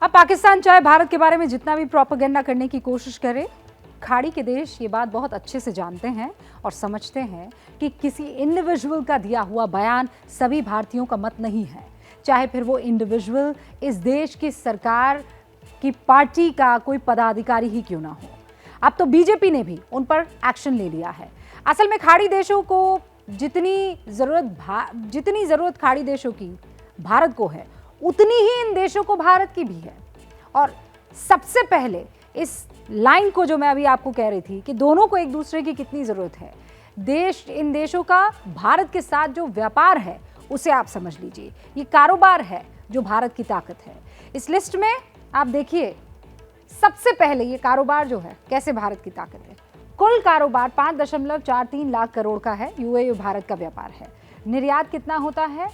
अब पाकिस्तान चाहे भारत के बारे में जितना भी प्रोपेगेंडा करने की कोशिश करे, खाड़ी के देश ये बात बहुत अच्छे से जानते हैं और समझते हैं कि किसी इंडिविजुअल का दिया हुआ बयान सभी भारतीयों का मत नहीं है, चाहे फिर वो इंडिविजुअल इस देश की सरकार की पार्टी का कोई पदाधिकारी ही क्यों ना हो। अब तो बीजेपी ने भी उन पर एक्शन ले लिया है। असल में खाड़ी देशों को जितनी ज़रूरत खाड़ी देशों की भारत को है, उतनी ही इन देशों को भारत की भी है। और सबसे पहले इस लाइन को जो मैं अभी आपको कह रही थी कि दोनों को एक दूसरे की कितनी ज़रूरत है, इन देशों का भारत के साथ जो व्यापार है उसे आप समझ लीजिए। ये कारोबार है जो भारत की ताकत है। इस लिस्ट में आप देखिए, सबसे पहले ये कारोबार जो है कैसे भारत की ताकत है। कुल कारोबार 5.43 लाख करोड़ का है। यूएई भारत का व्यापार है। निर्यात कितना होता है?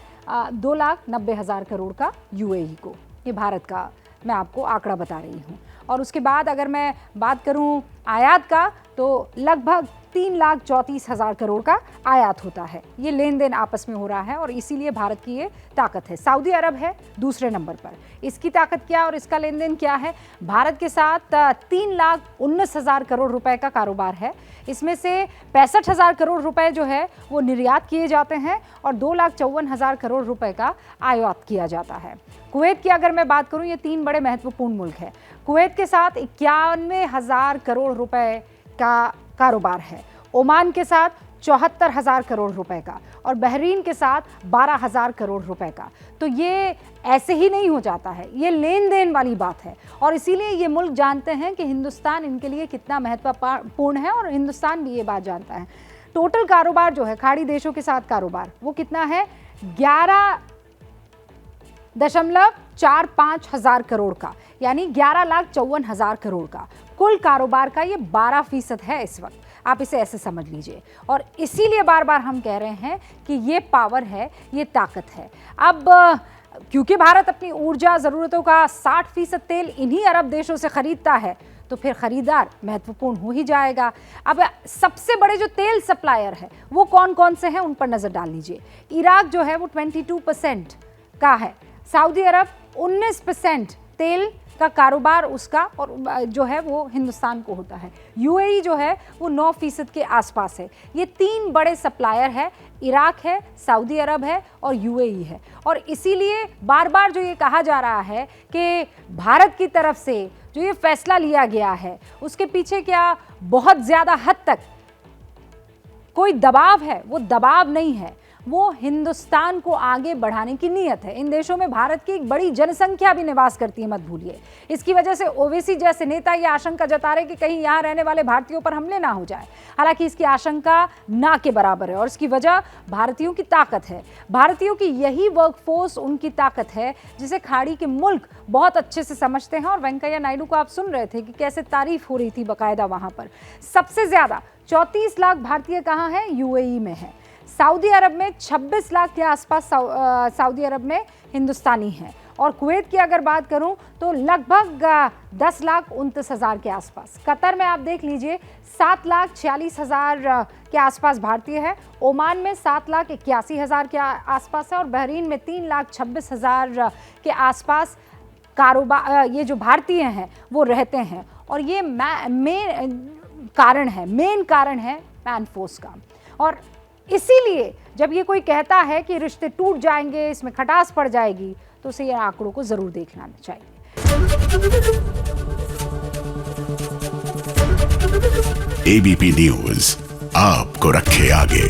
2,90,000 करोड़ का यूएई को। ये भारत का मैं आपको आंकड़ा बता रही हूँ। और उसके बाद अगर मैं बात करूँ आयात का, तो लगभग 3,34,000 करोड़ का आयात होता है। ये लेन देन आपस में हो रहा है और इसीलिए भारत की ये ताकत है। सऊदी अरब है दूसरे नंबर पर। इसकी ताकत क्या और इसका लेन देन क्या है? भारत के साथ 3,19,000 करोड़ रुपए का कारोबार है। इसमें से 65,000 करोड़ रुपए जो है वो निर्यात किए जाते हैं और 2,54,000 करोड़ रुपए का आयात किया जाता है। कुवैत की अगर मैं बात करूं, ये 3 बड़े महत्वपूर्ण मुल्क हैं। कुवैत के साथ 91,000 करोड़ रुपए का कारोबार है। ओमान के साथ 74,000 करोड़ रुपए का और बहरीन के साथ 12,000 करोड़ रुपए का। तो ये ऐसे ही नहीं हो जाता है, ये लेन देन वाली बात है। और इसीलिए ये मुल्क जानते हैं कि हिंदुस्तान इनके लिए कितना महत्वपूर्ण है और हिंदुस्तान भी ये बात जानता है। टोटल कारोबार जो है खाड़ी देशों के साथ कारोबार, वो कितना है? 11.45 हजार करोड़ का, यानी 11,54,000 करोड़ का कुल कारोबार का ये 12% है इस वक्त। आप इसे ऐसे समझ लीजिए। और इसीलिए बार बार हम कह रहे हैं कि ये पावर है, ये ताकत है। अब क्योंकि भारत अपनी ऊर्जा ज़रूरतों का 60% तेल इन्हीं अरब देशों से खरीदता है, तो फिर खरीदार महत्वपूर्ण हो ही जाएगा। अब सबसे बड़े जो तेल सप्लायर है वो कौन कौन से हैं, उन पर नज़र डाल लीजिए। इराक जो है वो 22% का है। सऊदी अरब 19% तेल का कारोबार उसका और जो है वो हिंदुस्तान को होता है। यूएई जो है वो 9% के आसपास है। ये 3 बड़े सप्लायर है, इराक है, सऊदी अरब है और यूएई है। और इसीलिए बार बार जो ये कहा जा रहा है कि भारत की तरफ से जो ये फैसला लिया गया है उसके पीछे क्या बहुत ज़्यादा हद तक कोई दबाव है, वो दबाव नहीं है, वो हिंदुस्तान को आगे बढ़ाने की नीयत है। इन देशों में भारत की एक बड़ी जनसंख्या भी निवास करती है, मत भूलिए। इसकी वजह से ओवैसी जैसे नेता ये आशंका जता रहे कि कहीं यहाँ रहने वाले भारतीयों पर हमले ना हो जाए। हालांकि इसकी आशंका ना के बराबर है और इसकी वजह भारतीयों की ताकत है। भारतीयों की यही वर्कफोर्स उनकी ताकत है जिसे खाड़ी के मुल्क बहुत अच्छे से समझते हैं। और वेंकैया नायडू को आप सुन रहे थे कि कैसे तारीफ हो रही थी बाकायदा। वहाँ पर सबसे ज़्यादा 34 लाख भारतीय कहाँ हैं? यूएई में है। सऊदी अरब में 26 लाख के आसपास सऊदी अरब में हिंदुस्तानी हैं। और कुवैत की अगर बात करूं तो लगभग 10,29,000 के आसपास। कतर में आप देख लीजिए 7,46,000 के आसपास भारतीय है। ओमान में 7,81,000 के आसपास है और बहरीन में 3,26,000 के आसपास कारोबार ये जो भारतीय हैं वो रहते हैं। और ये मेन कारण है मैन फोर्स का। और इसीलिए जब ये कोई कहता है कि रिश्ते टूट जाएंगे, इसमें खटास पड़ जाएगी, तो उसे ये आंकड़ों को जरूर देखना चाहिए। एबीपी न्यूज आपको रखे आगे।